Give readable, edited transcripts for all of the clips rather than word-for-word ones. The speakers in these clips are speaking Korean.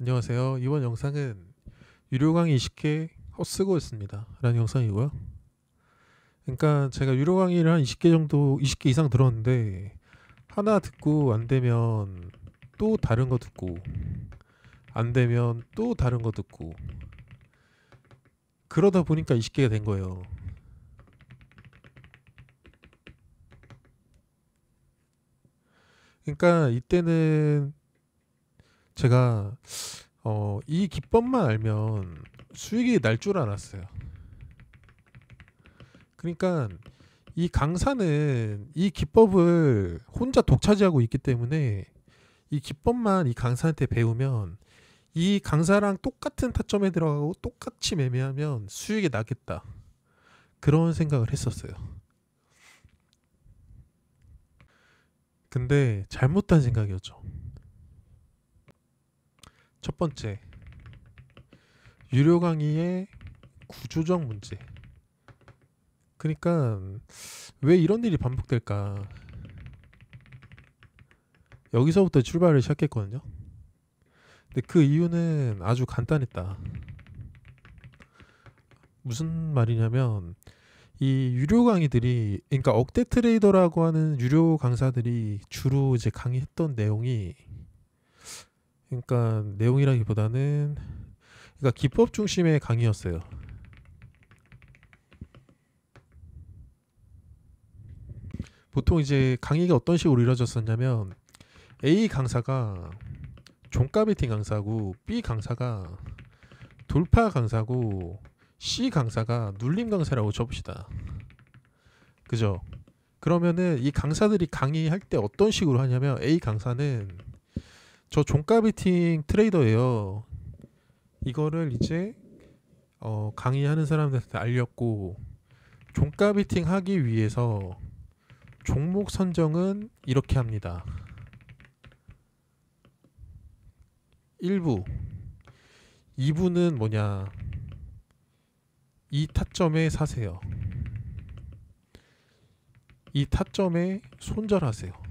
안녕하세요. 이번 영상은 유료 강의 20개 헛쓰고였습니다 라는 영상이고요. 그러니까 제가 유료 강의를 한 20개 정도, 20개 이상 들었는데 하나 듣고 안 되면 또 다른 거 듣고 안 되면 또 다른 거 듣고 그러다 보니까 20개가 된 거예요. 그러니까 이때는 제가 이 기법만 알면 수익이 날 줄 알았어요. 그러니까 이 강사는 이 기법을 혼자 독차지하고 있기 때문에 이 기법만 이 강사한테 배우면 이 강사랑 똑같은 타점에 들어가고 똑같이 매매하면 수익이 나겠다. 그런 생각을 했었어요. 근데 잘못한 생각이었죠. 첫 번째, 유료 강의의 구조적 문제. 그러니까 왜 이런 일이 반복될까? 여기서부터 출발을 시작했거든요. 근데 그 이유는 아주 간단했다. 무슨 말이냐면 이 유료 강의들이, 그러니까 억대 트레이더라고 하는 유료 강사들이 주로 이제 강의했던 내용이, 그러니까 내용이라기보다는 그러니까 기법 중심의 강의였어요. 보통 이제 강의가 어떤 식으로 이루어졌었냐면 A 강사가 종가 베팅 강사고, B 강사가 돌파 강사고, C 강사가 눌림 강사라고 쳐봅시다. 그죠? 그러면은 이 강사들이 강의할 때 어떤 식으로 하냐면 A 강사는 저 종가 베팅 트레이더예요. 이거를 이제 강의하는 사람들한테 알렸고, 종가 베팅 하기 위해서 종목 선정은 이렇게 합니다. 1부, 2부는 뭐냐? 이 타점에 사세요. 이 타점에 손절하세요.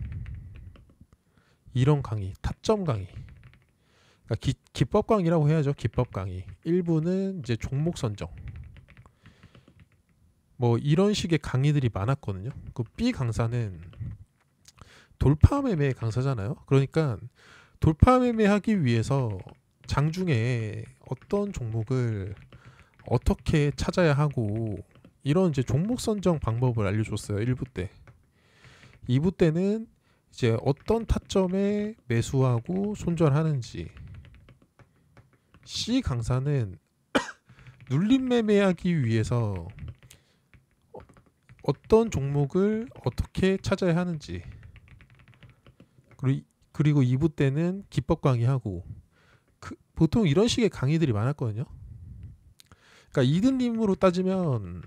이런 강의, 타점 강의. 그러니까 기법 강의라고 해야죠. 기법 강의. 1부는 이제 종목 선정. 뭐 이런 식의 강의들이 많았거든요. 그 B 강사는 돌파 매매 강사잖아요. 그러니까 돌파 매매하기 위해서 장중에 어떤 종목을 어떻게 찾아야 하고 이런 이제 종목 선정 방법을 알려줬어요. 1부 때. 2부 때는 이제 어떤 타점에 매수하고 손절하는지. C 강사는 눌림 매매하기 위해서 어떤 종목을 어떻게 찾아야 하는지. 그리고 2부 때는 기법 강의하고, 보통 이런 식의 강의들이 많았거든요. 그러니까 이든님으로 따지면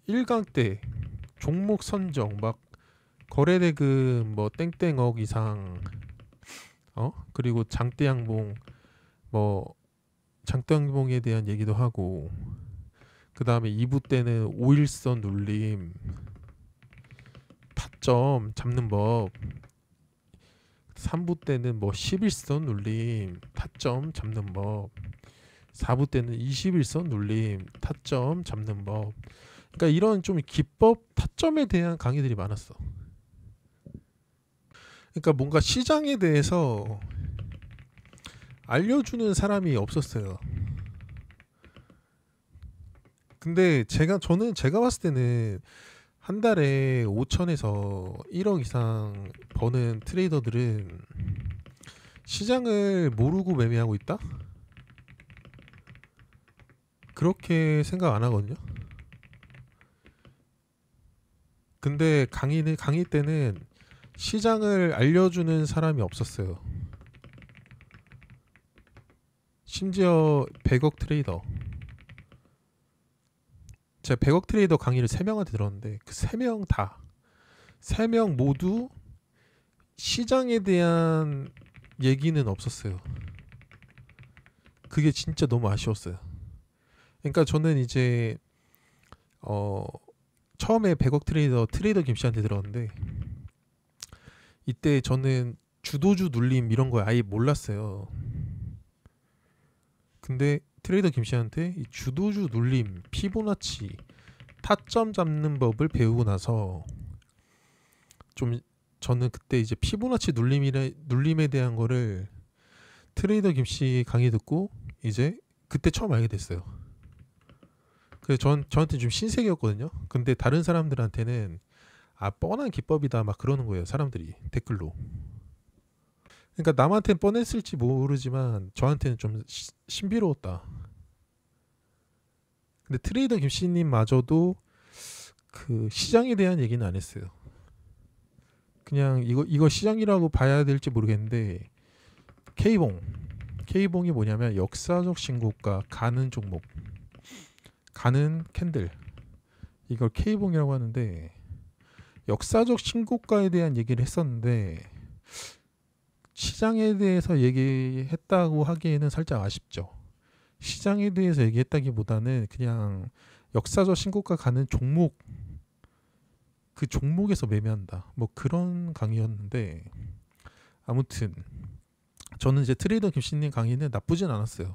1강 때 종목 선정 막 거래대금 뭐 땡땡억 이상, 그리고 장대 양봉, 뭐 장대 양봉에 대한 얘기도 하고, 그 다음에 2부 때는 5일선 눌림, 타점 잡는 법, 3부 때는 뭐 11선 눌림, 타점 잡는 법, 4부 때는 21선 눌림, 타점 잡는 법. 그러니까 이런 좀 기법 타점에 대한 강의들이 많았어. 그러니까 뭔가 시장에 대해서 알려주는 사람이 없었어요. 근데 저는 제가 봤을 때는 한 달에 5천에서 1억 이상 버는 트레이더들은 시장을 모르고 매매하고 있다? 그렇게 생각 안 하거든요. 근데 강의 때는 시장을 알려주는 사람이 없었어요. 심지어 100억 트레이더, 제가 100억 트레이더 강의를 3명한테 들었는데 그 3명 모두 시장에 대한 얘기는 없었어요. 그게 진짜 너무 아쉬웠어요. 그러니까 저는 이제 처음에 100억 트레이더 김씨한테 들었는데, 이때 저는 주도주 눌림 이런 거 아예 몰랐어요. 근데 트레이더 김씨한테 이 주도주 눌림, 피보나치, 타점 잡는 법을 배우고 나서 좀 저는 그때 이제 피보나치 눌림에 대한 거를 트레이더 김씨 강의 듣고 이제 그때 처음 알게 됐어요. 그래서 저한테 좀 신세계였거든요. 근데 다른 사람들한테는 뻔한 기법이다 막 그러는 거예요. 사람들이 댓글로. 그러니까 남한테는 뻔했을지 모르지만 저한테는 좀 신비로웠다. 근데 트레이더 김씨님마저도 그 시장에 대한 얘기는 안 했어요. 그냥 이거 시장이라고 봐야 될지 모르겠는데 K봉이 뭐냐면 역사적 신고가 가는 종목, 가는 캔들, 이걸 K봉이라고 하는데 역사적 신고가에 대한 얘기를 했었는데 시장에 대해서 얘기했다고 하기에는 살짝 아쉽죠. 시장에 대해서 얘기했다기보다는 그냥 역사적 신고가 가는 종목, 그 종목에서 매매한다 뭐 그런 강의였는데, 아무튼 저는 이제 트레이더 김씨님 강의는 나쁘진 않았어요.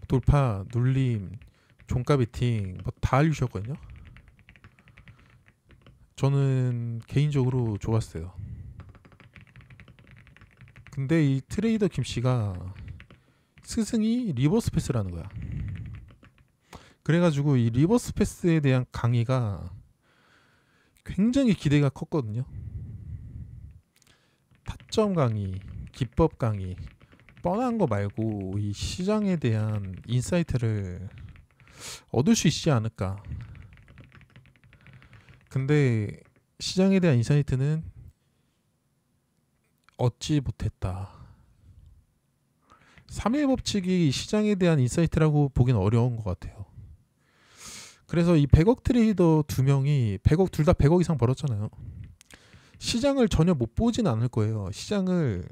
돌파, 눌림, 종가 베팅 뭐 다 알려주셨거든요. 저는 개인적으로 좋았어요. 근데 이 트레이더 김씨가 스승이 리버스 패스라는 거야. 그래가지고 이 리버스 패스에 대한 강의가 굉장히 기대가 컸거든요. 타점 강의, 기법 강의, 뻔한 거 말고 이 시장에 대한 인사이트를 얻을 수 있지 않을까. 근데 시장에 대한 인사이트는 얻지 못했다. 3회 법칙이 시장에 대한 인사이트라고 보기는 어려운 것 같아요. 그래서 이 100억 트레이더 두 명이 둘 다 100억 이상 벌었잖아요. 시장을 전혀 못 보진 않을 거예요. 시장을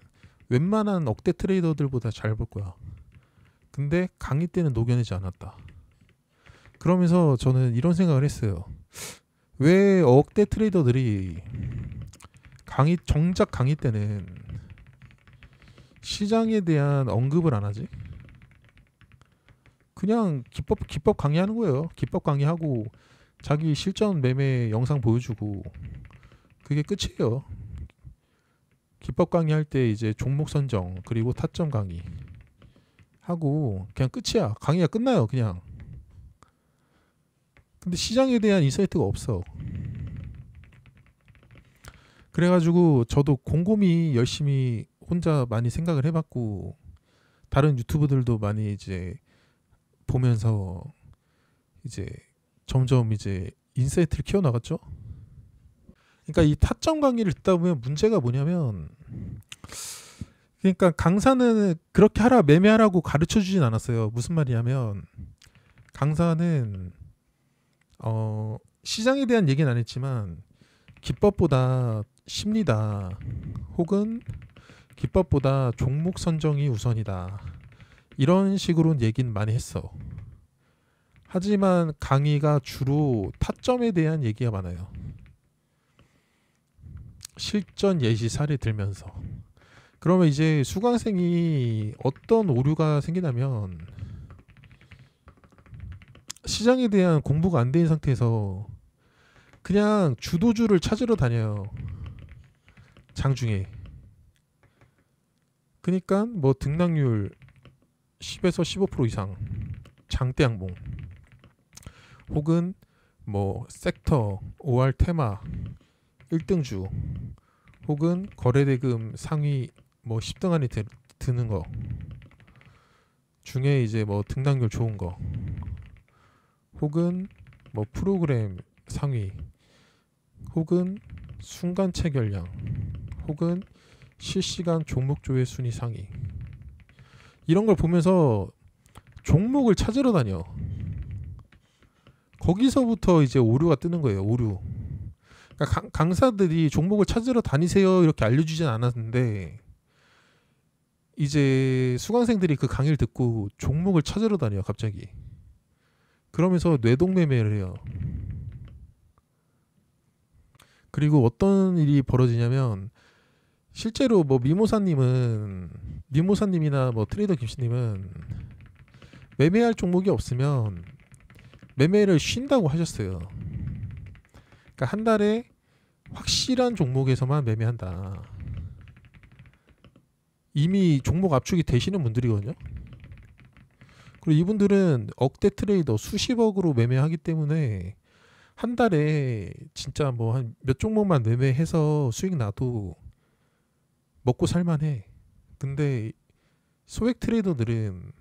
웬만한 억대 트레이더들보다 잘 볼 거야. 근데 강의 때는 녹여내지 않았다. 그러면서 저는 이런 생각을 했어요. 왜 억대 트레이더들이 정작 강의 때는 시장에 대한 언급을 안 하지? 그냥 기법 강의하는 거예요. 기법 강의하고 자기 실전 매매 영상 보여주고 그게 끝이에요. 기법 강의할 때 이제 종목 선정 그리고 타점 강의 하고 그냥 끝이야. 강의가 끝나요. 그냥. 근데 시장에 대한 인사이트가 없어. 그래가지고 저도 곰곰이 열심히 혼자 많이 생각을 해봤고 다른 유튜브들도 많이 이제 보면서 이제 점점 이제 인사이트를 키워나갔죠. 그러니까 이 타점 강의를 듣다 보면 문제가 뭐냐면, 그러니까 강사는 그렇게 하라 매매하라고 가르쳐 주진 않았어요. 무슨 말이냐면 강사는 시장에 대한 얘기는 안 했지만 기법보다 심리다, 혹은 기법보다 종목 선정이 우선이다, 이런 식으로 얘기는 많이 했어. 하지만 강의가 주로 타점에 대한 얘기가 많아요. 실전 예시 사례 들면서. 그러면 이제 수강생이 어떤 오류가 생기냐면 시장에 대한 공부가 안 된 상태에서 그냥 주도주를 찾으러 다녀요. 장중에. 그러니까 뭐 등락률 10에서 15% 이상, 장대 양봉, 혹은 뭐 섹터, OR 테마 1등주, 혹은 거래대금 상위 뭐 10등 안에 드는 거 중에 이제 뭐 등락률 좋은 거, 혹은 뭐 프로그램 상위, 혹은 순간 체결량, 혹은 실시간 종목조회 순위 상위, 이런 걸 보면서 종목을 찾으러 다녀. 거기서부터 이제 오류가 뜨는 거예요. 오류. 그러니까 강사들이 종목을 찾으러 다니세요 이렇게 알려주진 않았는데 이제 수강생들이 그 강의를 듣고 종목을 찾으러 다녀요. 갑자기. 그러면서 뇌동매매를 해요. 그리고 어떤 일이 벌어지냐면 실제로 뭐 미모사님이나 뭐 트레이더 김씨님은 매매할 종목이 없으면 매매를 쉰다고 하셨어요. 그러니까 한 달에 확실한 종목에서만 매매한다. 이미 종목 압축이 되시는 분들이거든요. 그리고 이분들은 억대 트레이더 수십억으로 매매하기 때문에 한 달에 진짜 뭐 한 몇 종목만 매매해서 수익 나도 먹고 살만해. 근데 소액 트레이더들은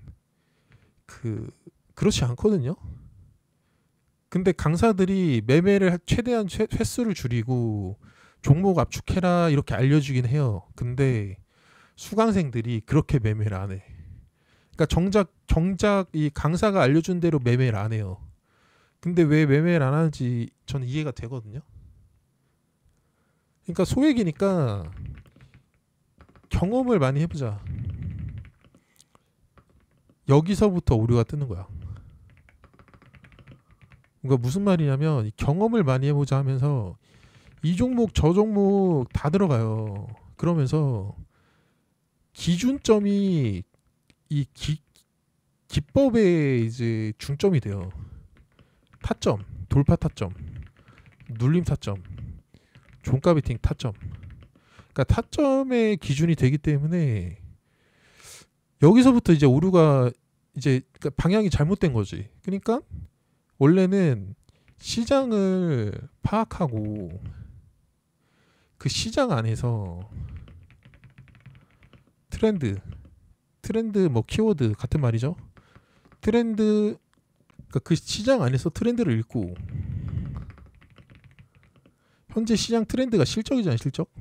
그렇지 않거든요. 근데 강사들이 매매를 최대한 횟수를 줄이고 종목 압축해라 이렇게 알려주긴 해요. 근데 수강생들이 그렇게 매매를 안 해. 그러니까 정작 이 강사가 알려준 대로 매매를 안 해요. 근데 왜 매매를 안 하는지 저는 이해가 되거든요. 그러니까 소액이니까 경험을 많이 해보자. 여기서부터 오류가 뜨는 거야. 그러니까 무슨 말이냐면 경험을 많이 해보자 하면서 이 종목 저 종목 다 들어가요. 그러면서 기준점이 이 기법에 이제 중점이 돼요. 타점, 돌파 타점, 눌림 타점, 종가 베팅 타점. 그러니까 타점의 기준이 되기 때문에 여기서부터 이제 오류가 이제 그러니까 방향이 잘못된 거지. 그러니까 원래는 시장을 파악하고 그 시장 안에서 트렌드 뭐 키워드 같은 말이죠. 트렌드 그러니까 그 시장 안에서 트렌드를 읽고 현재 시장 트렌드가 실적이잖아요, 실적.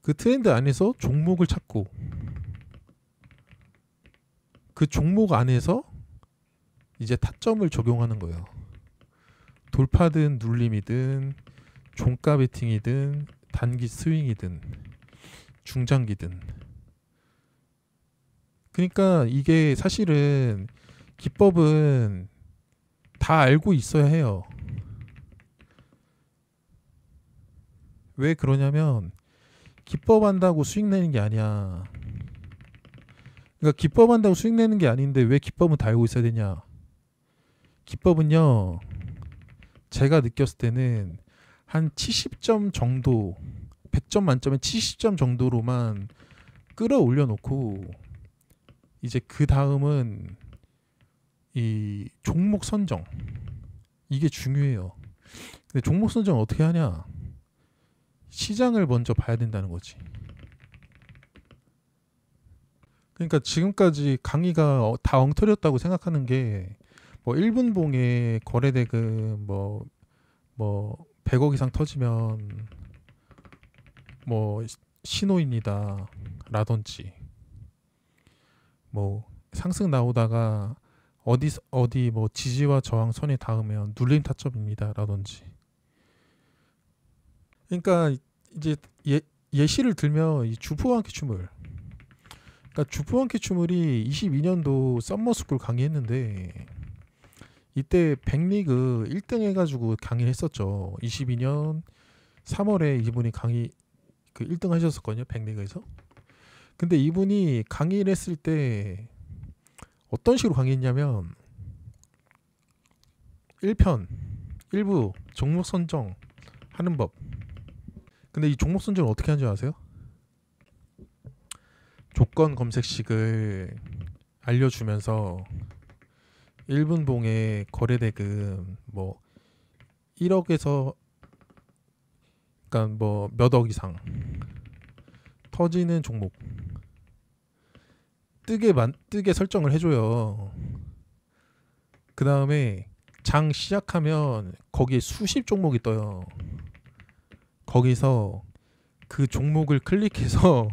그 트렌드 안에서 종목을 찾고 그 종목 안에서 이제 타점을 적용하는 거예요. 돌파든 눌림이든 종가 베팅이든 단기 스윙이든 중장기든. 그러니까 이게 사실은 기법은 다 알고 있어야 해요. 왜 그러냐면 기법 한다고 수익 내는 게 아니야. 그러니까 기법 한다고 수익 내는 게 아닌데 왜 기법은 다 알고 있어야 되냐. 기법은요, 제가 느꼈을 때는 한 70점 정도, 100점 만점에 70점 정도로만 끌어올려 놓고 이제 그 다음은 이 종목 선정, 이게 중요해요. 근데 종목 선정 어떻게 하냐? 시장을 먼저 봐야 된다는 거지. 그러니까 지금까지 강의가 다 엉터리였다고 생각하는 게 뭐 1분봉에 거래대금 뭐 100억 이상 터지면 뭐 신호입니다 라든지 뭐 상승 나오다가 어디 뭐 지지와 저항 선에 닿으면 눌림 타점입니다 라든지. 그러니까 이제 예시를 들면 이 주포왕키 추물. 그러니까 주포왕키 추물이 22년도 썸머스쿨 강의했는데 이때 백리그 1등 해가지고 강의를 했었죠. 22년 3월에 이분이 강의 1등 하셨었거든요. 백리그에서. 근데 이분이 강의를 했을 때 어떤 식으로 강의했냐면 1편 1부 종목 선정 하는 법. 근데 이 종목 선정을 어떻게 하는지 아세요? 조건 검색식을 알려주면서 1분봉의 거래대금 뭐 1억에서 그러니까 뭐 몇 억 이상 터지는 종목 뜨게 설정을 해줘요. 그 다음에 장 시작하면 거기에 수십 종목이 떠요. 거기서 그 종목을 클릭해서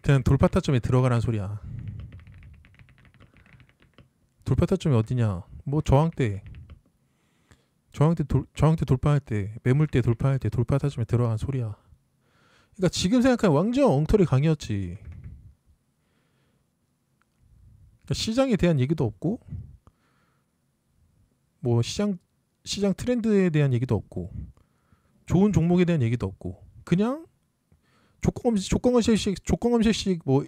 그냥 돌파 타점에 들어가라는 소리야. 돌파 타점이 어디냐? 뭐 저항대 돌파할 때, 매물대 돌파할 때 돌파 타점에 들어가는 소리야. 그러니까 지금 생각하면 완전 엉터리 강의였지. 그러니까 시장에 대한 얘기도 없고, 뭐 시장 트렌드에 대한 얘기도 없고, 좋은 종목에 대한 얘기도 없고, 그냥 조건검색식 뭐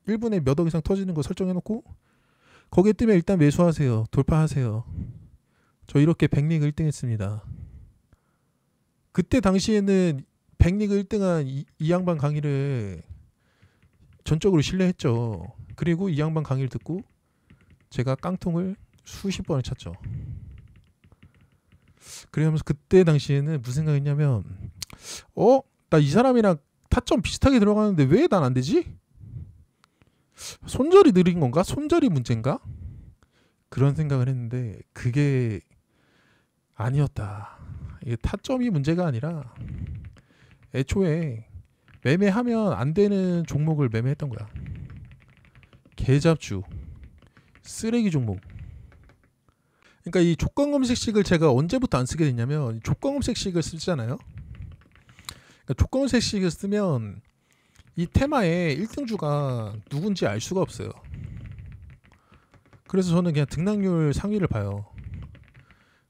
1분에 몇 억 이상 터지는 거 설정해놓고 거기에 뜨면 일단 매수하세요. 돌파하세요. 저 이렇게 백리그 1등 했습니다. 그때 당시에는 백리그 1등한 이 양반 강의를 전적으로 신뢰했죠. 그리고 이 양반 강의를 듣고 제가 깡통을 수십 번을 찼죠. 그러면서 그때 당시에는 무슨 생각했냐면 나 이 사람이랑 타점 비슷하게 들어가는데 왜 난 안 되지? 손절이 느린 건가? 손절이 문제인가? 그런 생각을 했는데 그게 아니었다. 이게 타점이 문제가 아니라 애초에 매매하면 안 되는 종목을 매매했던 거야. 개잡주, 쓰레기 종목. 그러니까 이 조건 검색식을 제가 언제부터 안 쓰게 됐냐면 조건 검색식을 쓰잖아요. 그러니까 조건 검색식을 쓰면 이 테마의 1등주가 누군지 알 수가 없어요. 그래서 저는 그냥 등락률 상위를 봐요.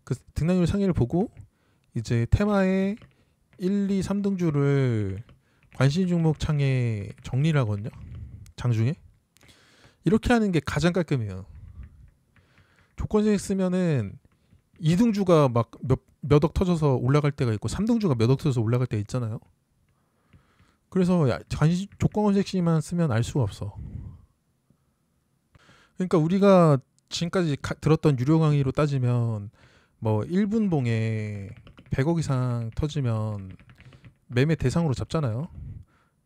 그 등락률 상위를 보고 이제 테마의 1, 2, 3등주를 관심 종목 창에 정리를 하거든요. 장중에. 이렇게 하는 게 가장 깔끔해요. 조건식 쓰면은 2등주가 막 몇 억 터져서 올라갈 때가 있고 3등주가 몇 억 터져서 올라갈 때가 있잖아요. 그래서 조건 검색식만 쓰면 알 수가 없어. 그러니까 우리가 지금까지 들었던 유료 강의로 따지면 뭐 1분 봉에 100억 이상 터지면 매매 대상으로 잡잖아요.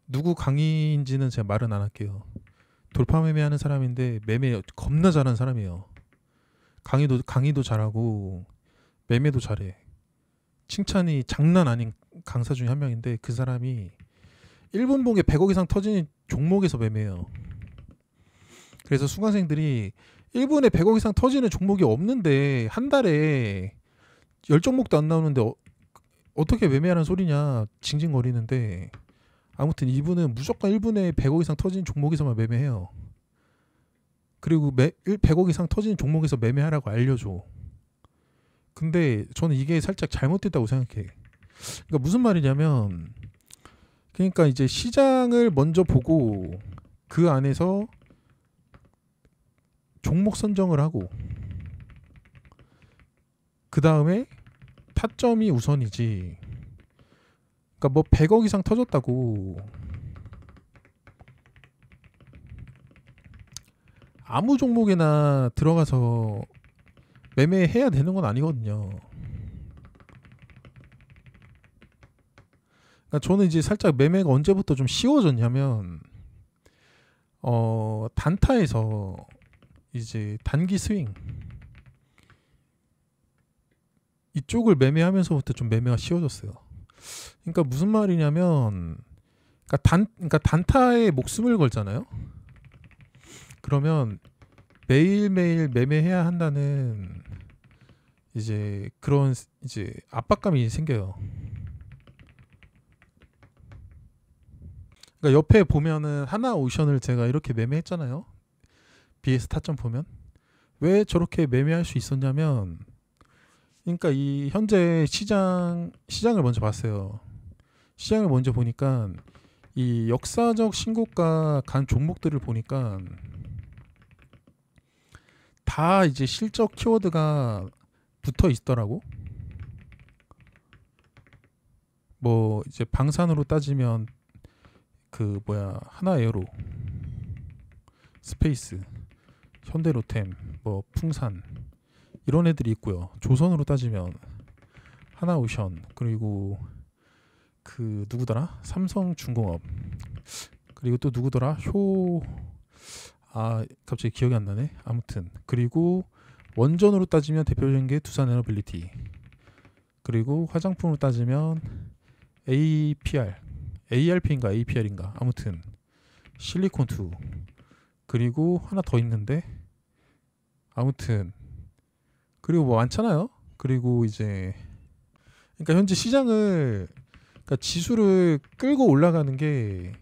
누구 강의인지는 제가 말은 안 할게요. 돌파 매매하는 사람인데 매매 겁나 잘하는 사람이에요. 강의도 잘하고 매매도 잘해. 칭찬이 장난 아닌 강사 중에 한 명인데 그 사람이 1분 봉에 100억 이상 터지는 종목에서 매매해요. 그래서 수강생들이 1분에 100억 이상 터지는 종목이 없는데 한 달에 10종목도 안 나오는데 어떻게 매매하는 소리냐 징징거리는데 아무튼 이분은 무조건 1분에 100억 이상 터지는 종목에서만 매매해요. 그리고 100억 이상 터지는 종목에서 매매하라고 알려줘. 근데 저는 이게 살짝 잘못됐다고 생각해. 그러니까 무슨 말이냐면 그러니까 이제 시장을 먼저 보고 그 안에서 종목 선정을 하고 그 다음에 타점이 우선이지. 그러니까 뭐 100억 이상 터졌다고 아무 종목에나 들어가서 매매해야 되는 건 아니거든요. 그러니까 저는 이제 살짝 매매가 언제부터 좀 쉬워졌냐면 단타에서 이제 단기 스윙 이쪽을 매매하면서부터 좀 매매가 쉬워졌어요. 그러니까 무슨 말이냐면 그러니까 단타에 목숨을 걸잖아요. 그러면 매일매일 매매해야 한다는 이제 그런 이제 압박감이 생겨요. 그러니까 옆에 보면은 하나오션을 제가 이렇게 매매했잖아요. BS 타점 보면 왜 저렇게 매매할 수 있었냐면 그러니까 이 현재 시장을 먼저 봤어요. 시장을 먼저 보니까 이 역사적 신고가 간 종목들을 보니까 다 이제 실적 키워드가 붙어 있더라고. 뭐 이제 방산으로 따지면 그 하나에어로, 스페이스, 현대로템, 뭐 풍산 이런 애들이 있고요. 조선으로 따지면 하나오션 그리고 그 누구더라? 삼성중공업 그리고 또 누구더라? 갑자기 기억이 안 나네. 아무튼 그리고 원전으로 따지면 대표적인 게 두산에너빌리티 그리고 화장품으로 따지면 ARP인가 APR인가 아무튼 실리콘2 그리고 하나 더 있는데 아무튼 그리고 뭐 많잖아요. 그리고 이제 그러니까 현재 시장을 그러니까 지수를 끌고 올라가는 게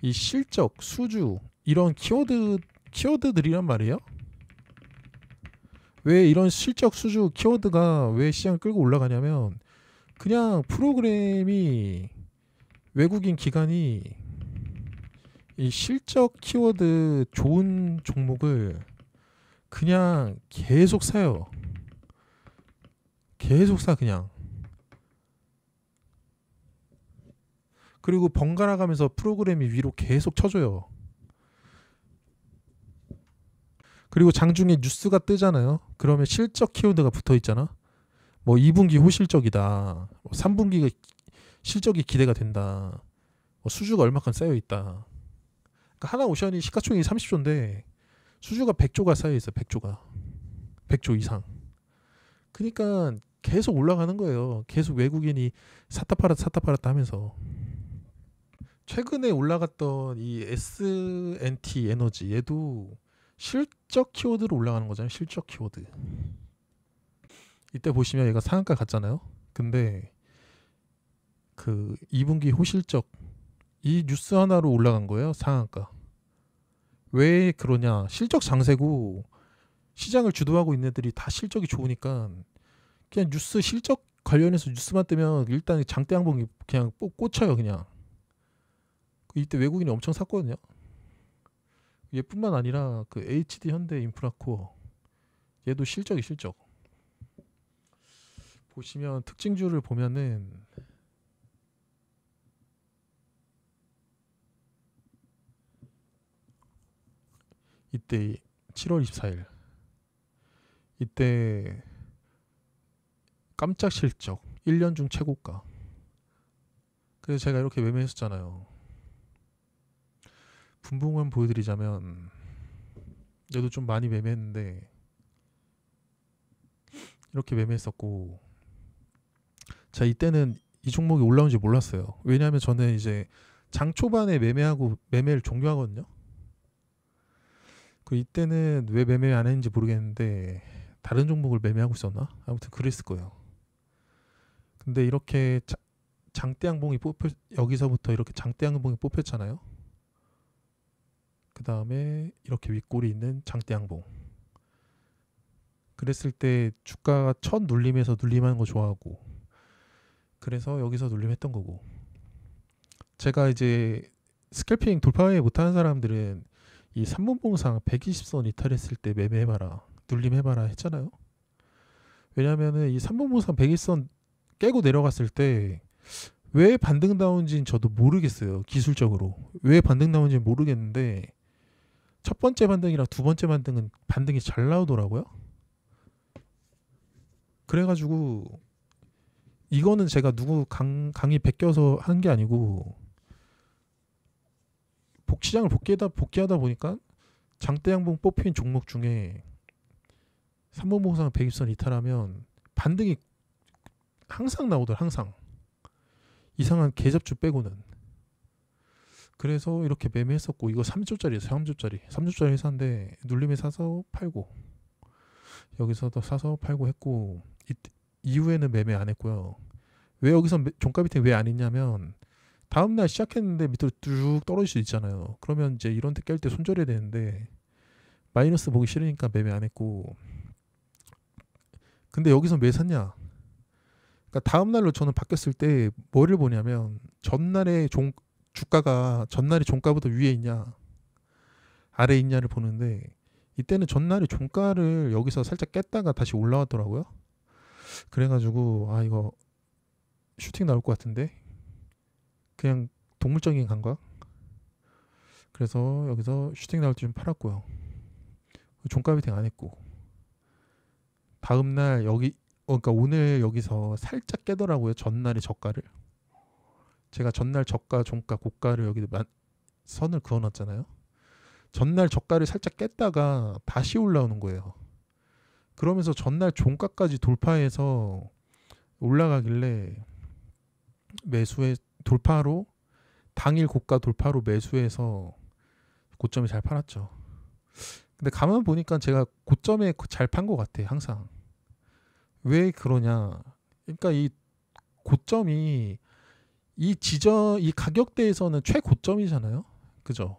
이 실적, 수주 이런 키워드들이란 말이에요. 왜 이런 실적, 수주 키워드가 왜 시장을 끌고 올라가냐면 그냥 프로그램이 외국인 기관이 이 실적 키워드 좋은 종목을 그냥 계속 사요. 계속 사 그냥. 그리고 번갈아 가면서 프로그램이 위로 계속 쳐줘요. 그리고 장중에 뉴스가 뜨잖아요. 그러면 실적 키워드가 붙어 있잖아. 뭐 2분기 호실적이다. 뭐 3분기가 실적이 기대가 된다. 뭐 수주가 얼마큼 쌓여 있다. 그러니까 하나오션이 시가총액이 30조인데 수주가 100조가 쌓여 있어. 100조가. 100조 이상. 그러니까 계속 올라가는 거예요. 계속 외국인이 사타 팔았다 하면서. 최근에 올라갔던 이 S&T 에너지 얘도 실적 키워드로 올라가는 거잖아요. 실적 키워드. 이때 보시면 얘가 상한가 갔잖아요. 근데 그 2분기 호실적 이 뉴스 하나로 올라간 거예요. 상한가. 왜 그러냐? 실적 장세고 시장을 주도하고 있는 애들이 다 실적이 좋으니까 그냥 뉴스 실적 관련해서 뉴스만 뜨면 일단 장대 양봉이 그냥 꽂혀요. 그냥. 이때 외국인이 엄청 샀거든요. 얘뿐만 아니라 그 HD 현대 인프라코어 얘도 실적 보시면 특징주를 보면은 이때 7월 24일 이때 깜짝 실적 1년 중 최고가. 그래서 제가 이렇게 매매했었잖아요. 분봉을 보여드리자면 얘도 좀 많이 매매했는데 이렇게 매매했었고, 자 이때는 이 종목이 올라온지 몰랐어요. 왜냐하면 저는 이제 장 초반에 매매를 종료하거든요. 그 이때는 왜 매매 안 했는지 모르겠는데 다른 종목을 매매하고 있었나? 아무튼 그랬을 거예요. 근데 이렇게 장대 양봉이 여기서부터 이렇게 장대 양봉이 뽑혔잖아요. 그 다음에 이렇게 윗골이 있는 장대 양봉. 그랬을 때 주가가 첫 눌림에서 눌림하는 거 좋아하고, 그래서 여기서 눌림했던 거고. 제가 이제 스캘핑 돌파에 못하는 사람들은 이 3분봉상 120선 이탈했을 때 매매해봐라, 눌림해봐라 했잖아요. 왜냐면은 이 3분봉상 120선 깨고 내려갔을 때 왜 반등 나온지는 저도 모르겠어요. 기술적으로 왜 반등 나온지는 모르겠는데 첫 번째 반등이랑 두 번째 반등은 반등이 잘 나오더라고요. 그래가지고 이거는 제가 누구 강의 베껴서 한 게 아니고 시장을 복귀하다 보니까 장대 양봉 뽑힌 종목 중에 3분봉상 120선 이탈하면 반등이 항상 나오더라. 항상. 이상한 계잡주 빼고는. 그래서 이렇게 매매했었고, 이거 3조짜리였어요. 3조짜리 회사인데 눌림에 사서 팔고, 여기서도 사서 팔고 했고, 이후에는 매매 안 했고요. 왜 여기서 종가 밑에 왜 안 했냐면 다음날 시작했는데 밑으로 쭉 떨어질 수 있잖아요. 그러면 이제 이런 데 깰 때 손절해야 되는데 마이너스 보기 싫으니까 매매 안 했고. 근데 여기서 왜 샀냐? 그러니까 다음날로 저는 바뀌었을 때 뭐를 보냐면 전날에 주가가 전날에 종가보다 위에 있냐 아래에 있냐를 보는데, 이때는 전날에 종가를 여기서 살짝 깼다가 다시 올라왔더라고요. 그래가지고 이거 슈팅 나올 것 같은데, 그냥 동물적인 감각. 그래서 여기서 슈팅 나올 때 좀 팔았고요. 종가 베팅 안 했고, 다음날 그러니까 오늘 여기서 살짝 깨더라고요. 전날의 저가를. 제가 전날 저가, 종가, 고가를 여기 선을 그어놨잖아요. 전날 저가를 살짝 깼다가 다시 올라오는 거예요. 그러면서 전날 종가까지 돌파해서 올라가길래 매수에 돌파로, 당일 고가 돌파로 매수해서 고점에 잘 팔았죠. 근데 가만 보니까 제가 고점에 잘 판 것 같아. 항상. 왜 그러냐? 그러니까 이 고점이 이 가격대에서는 최고점이잖아요. 그죠?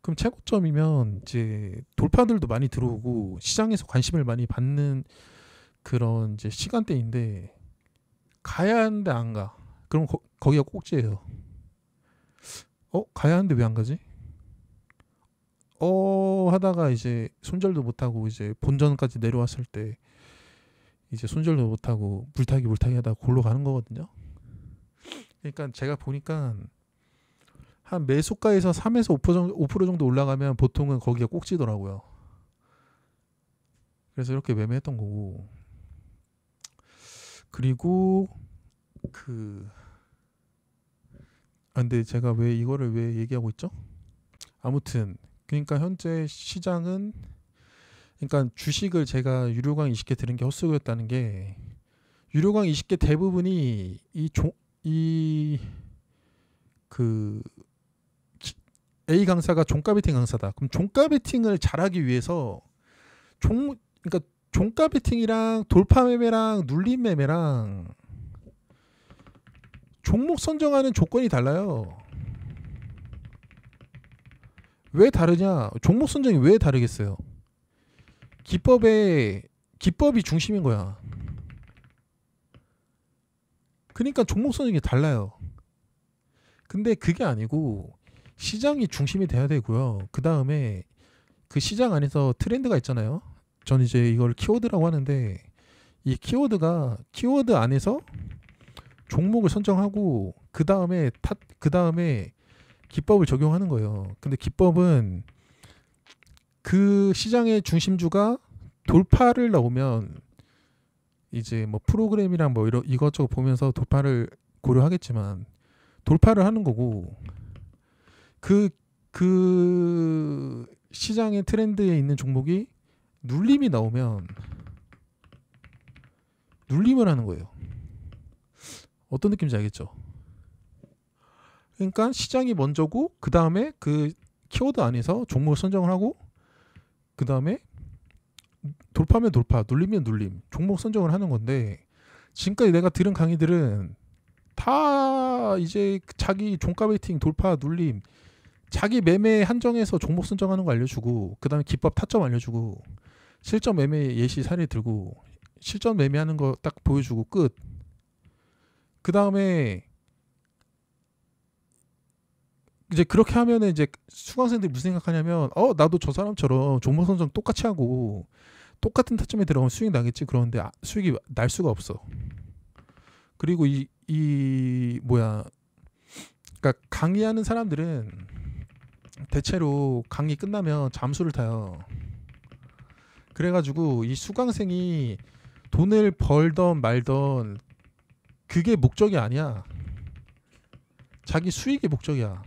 그럼 최고점이면 이제 돌파들도 많이 들어오고 시장에서 관심을 많이 받는 그런 이제 시간대인데 가야 하는데 안 가. 그럼 거기가 꼭지예요. 가야 하는데 왜 안 가지? 하다가 이제 손절도 못 하고 이제 본전까지 내려왔을 때 이제 손절도 못 하고 물타기 하다가 골로 가는 거거든요. 그러니까 제가 보니까 한 매수가에서 3에서 5% 정도 올라가면 보통은 거기가 꼭지더라고요. 그래서 이렇게 매매했던 거고. 그리고 근데 제가 왜 이거를 왜 얘기하고 있죠? 아무튼 그러니까 현재 시장은, 그러니까 주식을 제가 유료 강의 20개 들은 게 헛수고였다는 게, 유료 강의 20개 대부분이 A 강사가 종가 베팅 강사다. 그럼 종가 베팅을 잘하기 위해서 그러니까 종가 베팅이랑 돌파 매매랑 눌림 매매랑 종목 선정하는 조건이 달라요. 왜 다르냐? 종목 선정이 왜 다르겠어요? 기법이 중심인 거야. 그러니까 종목 선정이 달라요. 근데 그게 아니고 시장이 중심이 돼야 되고요. 그 다음에 그 시장 안에서 트렌드가 있잖아요. 전 이제 이걸 키워드라고 하는데, 이 키워드 안에서 종목을 선정하고 그 다음에 기법을 적용하는 거예요. 근데 기법은 그 시장의 중심주가 돌파를 나오면 이제 뭐 프로그램이랑 뭐 이것저것 보면서 돌파를 고려하겠지만 돌파를 하는 거고, 그 시장의 트렌드에 있는 종목이 눌림이 나오면 눌림을 하는 거예요. 어떤 느낌인지 알겠죠? 그러니까 시장이 먼저고 그 다음에 그 키워드 안에서 종목을 선정을 하고 그 다음에 돌파면 돌파, 눌리면 눌림, 종목 선정을 하는 건데, 지금까지 내가 들은 강의들은 다 이제 자기 종가 베이팅, 돌파, 눌림, 자기 매매 한정해서 종목 선정하는 거 알려주고, 그 다음에 기법 타점 알려주고, 실전 매매 예시 사례 들고, 실전 매매하는 거 딱 보여주고 끝. 그 다음에 이제 그렇게 하면은 이제 수강생들이 무슨 생각하냐면, 나도 저 사람처럼 종목 선정 똑같이 하고 똑같은 타점에 들어가면 수익 나겠지. 그런데 수익이 날 수가 없어. 그리고 그러니까 강의하는 사람들은 대체로 강의 끝나면 잠수를 타요. 그래가지고 이 수강생이 돈을 벌던 말던 그게 목적이 아니야. 자기 수익이 목적이야.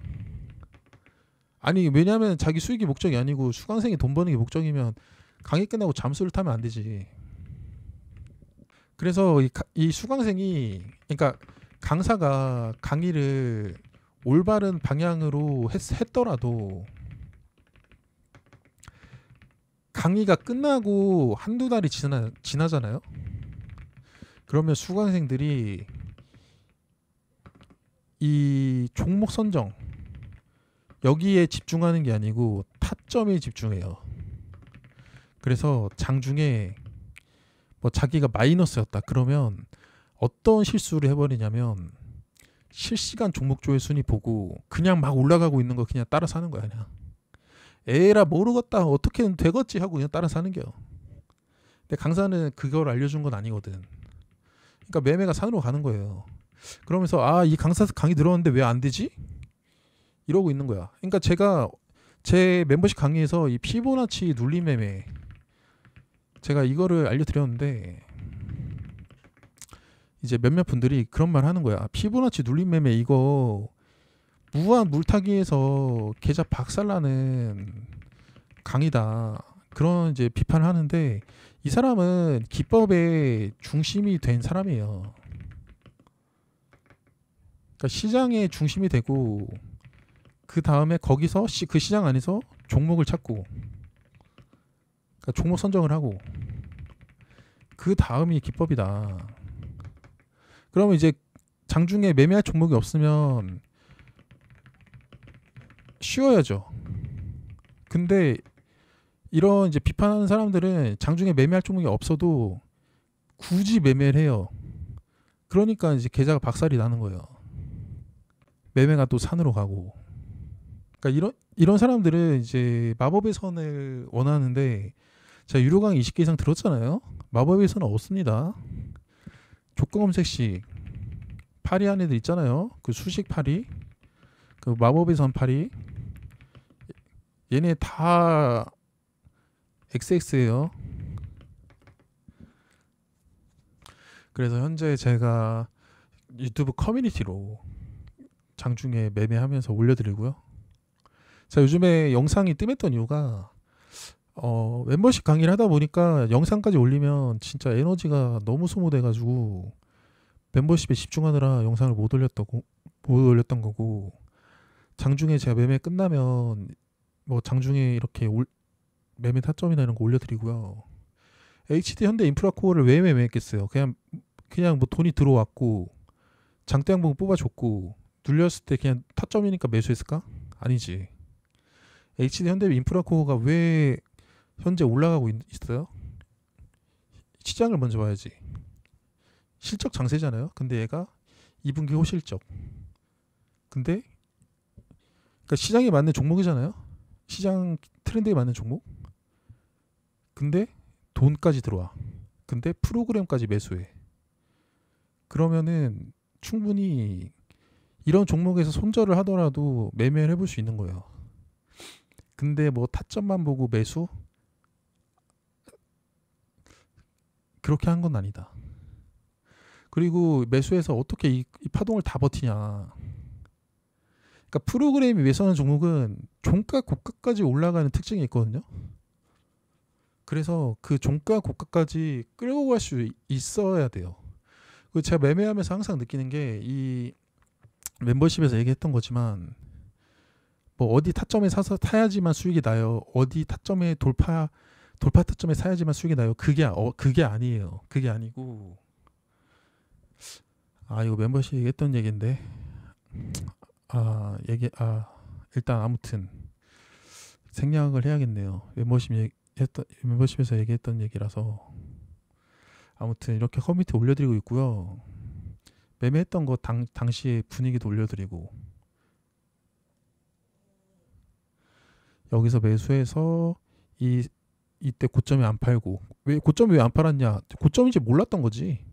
아니, 왜냐면 자기 수익이 목적이 아니고 수강생이 돈 버는 게 목적이면 강의 끝나고 잠수를 타면 안 되지. 그래서 이 수강생이, 그러니까 강사가 강의를 올바른 방향으로 했더라도 강의가 끝나고 한두 달이 지나잖아요. 그러면 수강생들이 이 종목 선정 여기에 집중하는 게 아니고 타점에 집중해요. 그래서 장중에 뭐 자기가 마이너스였다 그러면 어떤 실수를 해버리냐면, 실시간 종목조회 순위 보고 그냥 막 올라가고 있는 거 그냥 따라서 하는 거야. 그냥 에라 모르겠다 어떻게든 되겠지 하고 그냥 따라서 하는 거야. 근데 강사는 그걸 알려준 건 아니거든. 그러니까 매매가 산으로 가는 거예요. 그러면서 이 강사 강의 들었는데 왜 안 되지? 이러고 있는 거야. 그러니까 제가 제 멤버십 강의에서 이 피보나치 눌림 매매, 제가 이거를 알려드렸는데 이제 몇몇 분들이 그런 말 하는 거야. 피보나치 눌림 매매 이거 무한 물타기에서 계좌 박살나는 강의다. 그런 이제 비판을 하는데, 이 사람은 기법의 중심이 된 사람이에요. 그러니까 시장의 중심이 되고 그 다음에 거기서 그 시장 안에서 종목을 찾고, 그러니까 종목 선정을 하고 그 다음이 기법이다. 그러면 이제 장중에 매매할 종목이 없으면 쉬어야죠. 근데 이런 이제 비판하는 사람들은 장중에 매매할 종목이 없어도 굳이 매매를 해요. 그러니까 이제 계좌가 박살이 나는 거예요. 매매가 또 산으로 가고. 그러니까 이런 사람들은 이제 마법의 선을 원하는데 제가 유료 강의 20개 이상 들었잖아요. 마법의 선은 없습니다. 조건 검색식 파리 한 애들 있잖아요. 그 수식 파리, 그 마법의 선 파리, 얘네 다 XX예요. 그래서 현재 제가 유튜브 커뮤니티로 장중에 매매하면서 올려드리고요. 자, 요즘에 영상이 뜸했던 이유가 멤버십 강의를 하다 보니까 영상까지 올리면 진짜 에너지가 너무 소모돼가지고 멤버십에 집중하느라 영상을 못 올렸던 거고, 장중에 제가 매매 끝나면 뭐 장중에 이렇게 매매 타점이나 이런 거 올려드리고요. HD 현대 인프라코어를 왜 매매했겠어요? 그냥 뭐 돈이 들어왔고 장대 항목 뽑아줬고 눌렸을 때 그냥 타점이니까 매수했을까? 아니지. HD 현대 인프라코어가 왜 현재 올라가고 있어요? 시장을 먼저 봐야지. 실적 장세잖아요. 근데 얘가 2분기 호실적. 근데 그러니까 시장에 맞는 종목이잖아요. 시장 트렌드에 맞는 종목. 근데 돈까지 들어와. 근데 프로그램까지 매수해. 그러면은 충분히 이런 종목에서 손절을 하더라도 매매를 해볼 수 있는 거예요. 근데 뭐 타점만 보고 매수? 그렇게 한 건 아니다. 그리고 매수해서 어떻게 이 파동을 다 버티냐. 그러니까 프로그램이 매수하는 종목은 종가 고가까지 올라가는 특징이 있거든요. 그래서 그 종가 고가까지 끌고 갈 수 있어야 돼요. 제가 매매하면서 항상 느끼는 게 이 멤버십에서 얘기했던 거지만 뭐 어디 타점에 사서 타야지만 수익이 나요. 어디 타점에 돌파 타점에 사야지만 수익이 나요. 그게 아니에요. 그게 아니고 이거 멤버십 얘기했던 얘기인데 일단 아무튼 생략을 해야겠네요. 멤버십에서 얘기했던 얘기라서 아무튼 이렇게 커뮤니티 올려드리고 있고요. 매매했던 거 당시의 분위기도 올려드리고 여기서 매수해서 이때 고점에 안 팔고 고점에 왜 안 팔았냐? 고점인지 몰랐던 거지.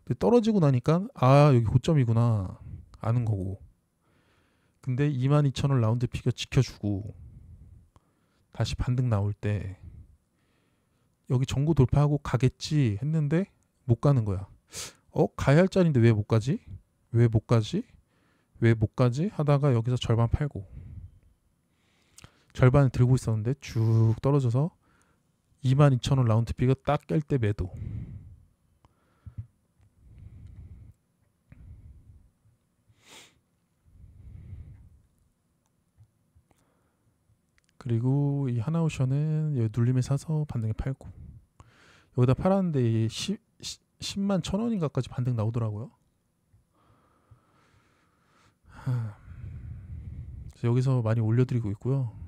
근데 떨어지고 나니까 여기 고점이구나 아는 거고. 근데 22,000원 라운드 피겨 지켜주고 다시 반등 나올 때 여기 전고 돌파하고 가겠지 했는데 못 가는 거야. 가야 할 자리인데 왜 못 가지? 왜 못 가지? 왜 못 가지? 하다가 여기서 절반 팔고 절반을 들고 있었는데 쭉 떨어져서 22,000원 라운드 피겨 딱 깰 때 매도. 그리고 이 하나오션은 여기 눌림에 사서 반등에 팔고 여기다 팔았는데 10만 1,000원인가까지 반등 나오더라고요. 그래서 여기서 많이 올려드리고 있고요.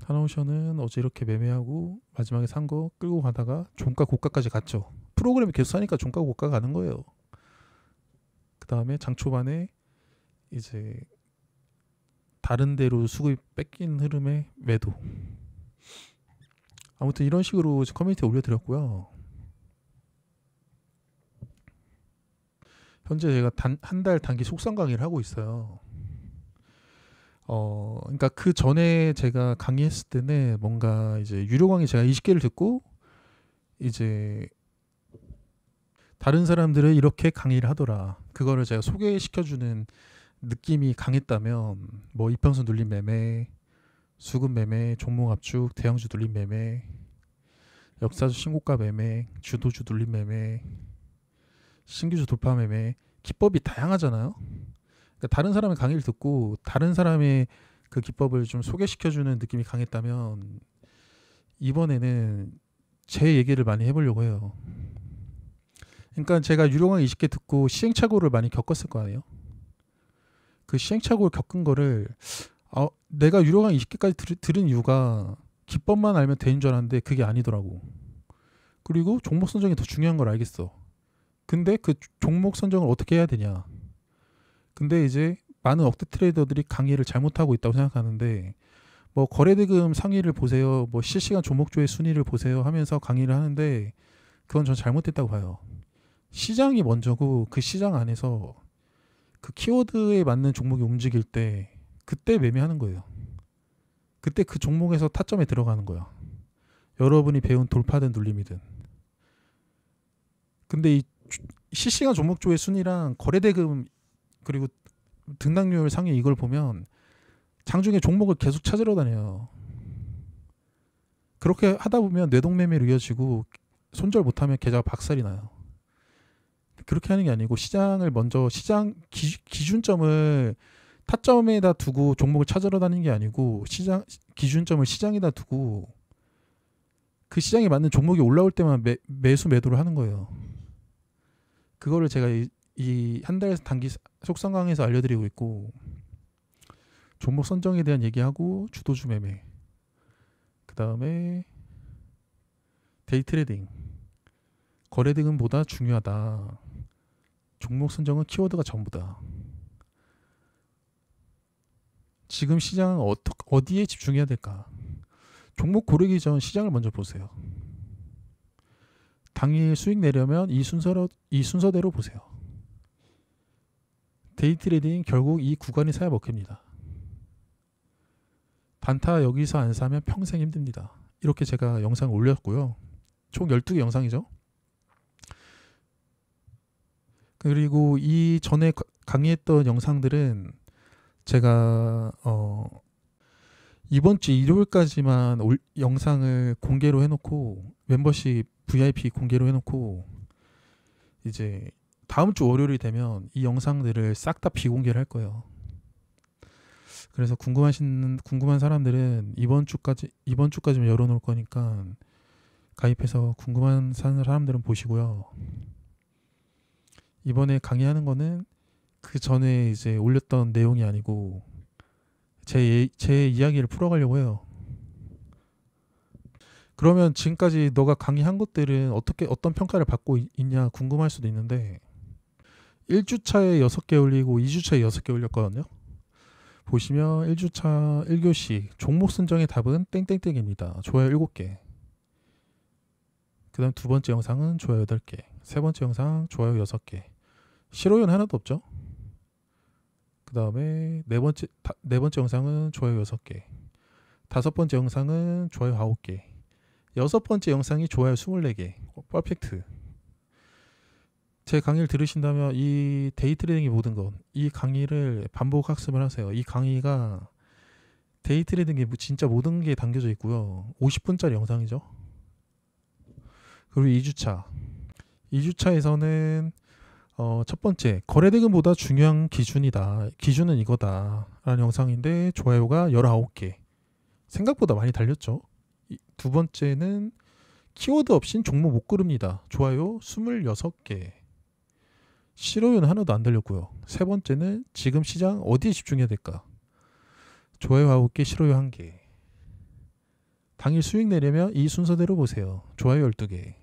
하나오션은 어제 이렇게 매매하고 마지막에 산 거 끌고 가다가 종가 고가까지 갔죠. 프로그램이 계속 사니까 종가 고가 가는 거예요. 그 다음에 장 초반에 이제 다른 데로 수급이 뺏긴 흐름의 매도. 아무튼 이런 식으로 커뮤니티에 올려드렸고요. 현재 제가 한 달 단기 속성 강의를 하고 있어요. 그러니까 그 전에 제가 강의했을 때는 뭔가 이제 유료 강의 제가 20개를 듣고 이제 다른 사람들은 이렇게 강의를 하더라. 그거를 제가 소개시켜주는 느낌이 강했다면 뭐 이평선 눌림 매매, 수급 매매, 종목 압축, 대형주 눌림 매매, 역사주 신고가 매매, 주도주 눌림 매매, 신규주 돌파 매매, 기법이 다양하잖아요. 그러니까 다른 사람의 강의를 듣고 다른 사람의 그 기법을 좀 소개시켜주는 느낌이 강했다면 이번에는 제 얘기를 많이 해보려고 해요. 그러니까 제가 유료 강의 20개 듣고 시행착오를 많이 겪었을 거 아니에요. 그 시행착오를 겪은 거를 내가 유료 강의 20개까지 들은 이유가 기법만 알면 되는 줄 알았는데 그게 아니더라고. 그리고 종목 선정이 더 중요한 걸 알겠어. 근데 그 종목 선정을 어떻게 해야 되냐. 근데 이제 많은 억대 트레이더들이 강의를 잘못하고 있다고 생각하는데 뭐 거래대금 상위를 보세요. 뭐 실시간 종목조회 순위를 보세요 하면서 강의를 하는데 그건 전 잘못됐다고 봐요. 시장이 먼저고 그 시장 안에서 그 키워드에 맞는 종목이 움직일 때 그때 매매하는 거예요. 그때 그 종목에서 타점에 들어가는 거야. 여러분이 배운 돌파든 눌림이든. 근데 이 실시간 종목조회 순위랑 거래대금 그리고 등락률 상위 이걸 보면 장중에 종목을 계속 찾으러 다녀요. 그렇게 하다 보면 뇌동매매로 이어지고 손절 못하면 계좌가 박살이 나요. 그렇게 하는 게 아니고 시장을 먼저 시장 기준점을 타점에다 두고 종목을 찾으러 다니는 게 아니고 시장 기준점을 시장에다 두고 그 시장에 맞는 종목이 올라올 때만 매수 매도를 하는 거예요. 그거를 제가 이 한 달 단기 속성 강에서 알려드리고 있고 종목 선정에 대한 얘기하고 주도주 매매 그 다음에 데이 트레이딩 거래대금보다 중요하다. 종목 선정은 키워드가 전부다. 지금 시장은 어디에 집중해야 될까? 종목 고르기 전 시장을 먼저 보세요. 당일 수익 내려면 이 순서대로 보세요. 데이 트레이딩 결국 이 구간이 사야 먹힙니다. 단타 여기서 안 사면 평생 힘듭니다. 이렇게 제가 영상을 올렸고요. 총 12개 영상이죠. 그리고 이 전에 강의했던 영상들은 제가 이번 주 일요일까지만 영상을 공개로 해놓고 멤버십 VIP 공개로 해놓고 이제 다음 주 월요일이 되면 이 영상들을 싹 다 비공개를 할 거예요. 그래서 궁금한 사람들은 이번 주까지만 열어놓을 거니까 가입해서 궁금한 사람들은 보시고요. 이번에 강의하는 거는 그 전에 이제 올렸던 내용이 아니고 제 이야기를 풀어가려고 해요. 그러면 지금까지 너가 강의한 것들은 어떤 평가를 받고 있냐 궁금할 수도 있는데 1주차에 6개 올리고 2주차에 6개 올렸거든요. 보시면 1주차 1교시 종목 선정의 답은 땡땡땡입니다. 좋아요 7개. 그 다음 두 번째 영상은 좋아요 8개. 세 번째 영상 좋아요 6개. 실오연 하나도 없죠. 그 다음에 네 번째 영상은 좋아요 6개. 다섯 번째 영상은 좋아요 9개. 여섯 번째 영상이 좋아요 24개. 퍼펙트. 제 강의를 들으신다면 이 데이 트레이딩의 모든 것, 이 강의를 반복 학습을 하세요. 이 강의가 데이 트레이딩의 진짜 모든 게 담겨져 있고요. 50분짜리 영상이죠. 그리고 2주차에서는 첫 번째 거래대금보다 중요한 기준이다. 기준은 이거다 라는 영상인데 좋아요가 19개. 생각보다 많이 달렸죠. 두 번째는 키워드 없인 종목 못 고릅니다. 좋아요 26개. 실오연은 하나도 안 달렸고요. 세 번째는 지금 시장 어디에 집중해야 될까? 좋아요 9개, 실오연 1개. 당일 수익 내려면 이 순서대로 보세요. 좋아요 12개.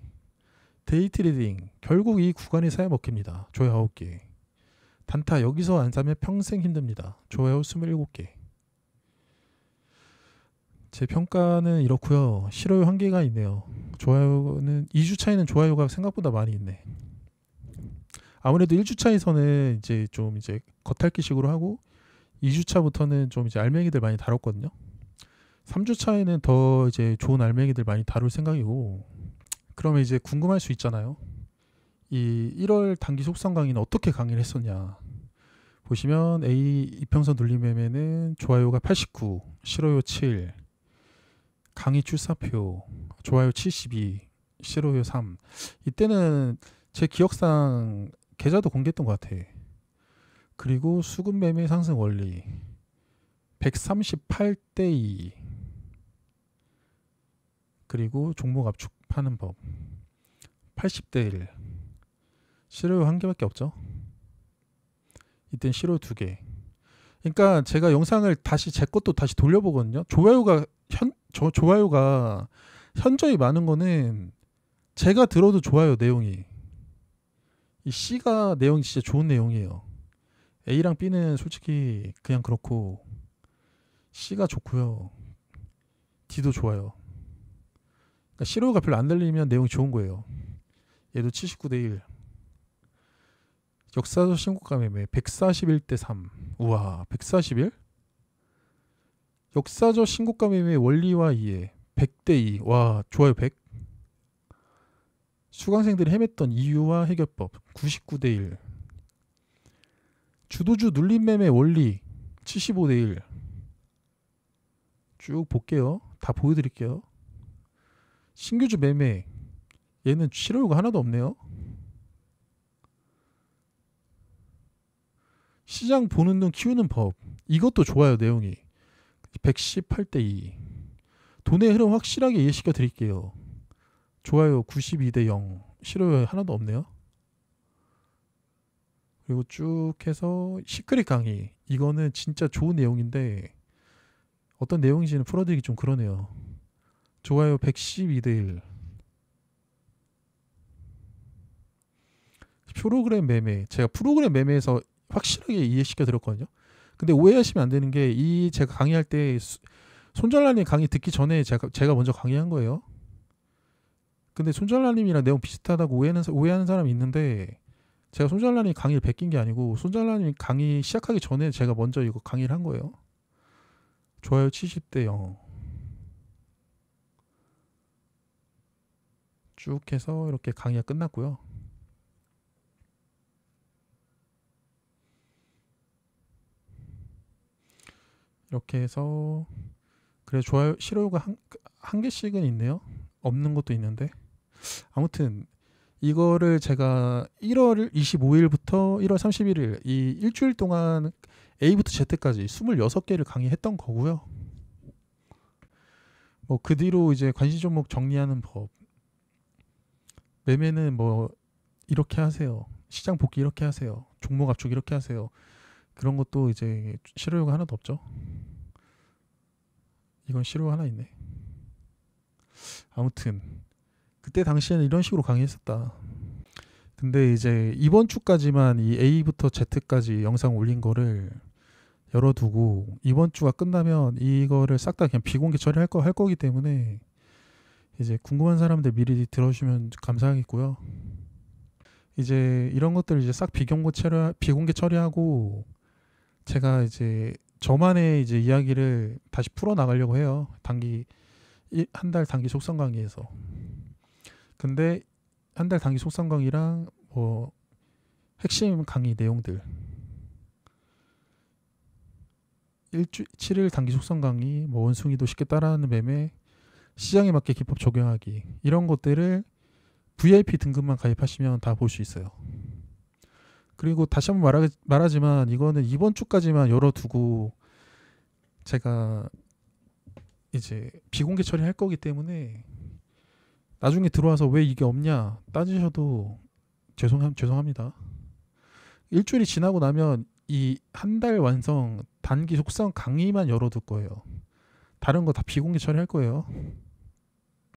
데이 트레이딩 결국 이 구간이 사야 먹힙니다. 좋아요 9개. 단타 여기서 안 사면 평생 힘듭니다. 좋아요 27개. 제 평가는 이렇고요. 실오연 1개가 있네요. 좋아요는 2주 차이는 좋아요가 생각보다 많이 있네. 아무래도 1주차에서는 이제 좀 이제 겉핥기식으로 하고 2주차부터는 좀 이제 알맹이들 많이 다뤘거든요. 3주차에는 더 이제 좋은 알맹이들 많이 다룰 생각이고 그러면 이제 궁금할 수 있잖아요. 이 1월 단기 속성 강의는 어떻게 강의를 했었냐. 보시면 A 이평선 눌림매매는 좋아요가 89, 실오요 7, 강의 출사표 좋아요 72, 실오요 3. 이때는 제 기억상 계좌도 공개했던 것 같아. 그리고 수급 매매 상승 원리 138대 2. 그리고 종목 압축하는 법 80대 1. 실오요 1개밖에 없죠. 이땐 실오요 2개. 그러니까 제가 영상을 제 것도 다시 돌려보거든요. 좋아요가 현저히 많은 거는 제가 들어도 좋아요 내용이. 이 C가 내용이 진짜 좋은 내용이에요. A랑 B는 솔직히 그냥 그렇고 C가 좋고요. D도 좋아요. 그러니까 시로가 별로 안 들리면 내용이 좋은 거예요. 얘도 79대 1. 역사적 신고가 매매 141대 3. 우와, 141? 역사적 신고가 매매 원리와 이해 100대 2. 와, 좋아요. 100. 수강생들이 헤맸던 이유와 해결법 99대 1. 주도주 눌림 매매 원리 75대 1. 쭉 볼게요. 다 보여드릴게요. 신규주 매매 얘는 실효가 하나도 없네요. 시장 보는 눈 키우는 법 이것도 좋아요. 내용이 118대 2. 돈의 흐름 확실하게 이해시켜 드릴게요. 좋아요. 92대 0. 실효가 하나도 없네요. 그리고 쭉 해서 시크릿 강의 이거는 진짜 좋은 내용인데 어떤 내용인지는 풀어드리기 좀 그러네요. 좋아요. 112대 1. 프로그램 매매 제가 프로그램 매매에서 확실하게 이해시켜 드렸거든요. 근데 오해하시면 안 되는 게 이 제가 강의할 때 손절라님 강의 듣기 전에 제가 먼저 강의한 거예요. 근데 손절라님이랑 내용 비슷하다고 오해하는 사람이 있는데 제가 손절라님 강의를 베낀 게 아니고 손절라님 강의 시작하기 전에 제가 먼저 이거 강의를 한 거예요. 좋아요. 70대 0. 쭉 해서 이렇게 강의가 끝났고요. 이렇게 해서 그래 좋아요. 싫어요가 한 개씩은 있네요. 없는 것도 있는데 아무튼 이거를 제가 1월 25일부터 1월 31일 이 일주일 동안 A부터 Z까지 26개를 강의했던 거고요. 뭐 그 뒤로 이제 관심 종목 정리하는 법, 매매는 뭐 이렇게 하세요. 시장 복귀 이렇게 하세요. 종목 압축 이렇게 하세요. 그런 것도 이제 실효가 하나도 없죠. 이건 실효 하나 있네. 아무튼 그때 당시에는 이런 식으로 강의했었다. 근데 이제 이번 주까지만 이 A부터 Z까지 영상 올린 거를 열어두고 이번 주가 끝나면 이거를 싹 다 그냥 비공개 처리할 거기 때문에 이제 궁금한 사람들 미리 들어주시면 감사하겠고요. 이제 이런 것들 이제 싹 비공개 처리하고 제가 이제 저만의 이제 이야기를 다시 풀어 나가려고 해요. 한 달 단기 속성 강의에서. 근데 한 달 단기 속성 강의랑 뭐 핵심 강의 내용들 7일 단기 속성 강의, 뭐 원숭이도 쉽게 따라하는 매매, 시장에 맞게 기법 적용하기 이런 것들을 VIP 등급만 가입하시면 다 볼 수 있어요. 그리고 다시 한번 말하지만 이거는 이번 주까지만 열어두고 제가 이제 비공개 처리할 거기 때문에 나중에 들어와서 왜 이게 없냐 따지셔도 죄송합니다. 일주일이 지나고 나면 이 한 달 완성 단기 속성 강의만 열어둘 거예요. 다른 거 다 비공개 처리할 거예요.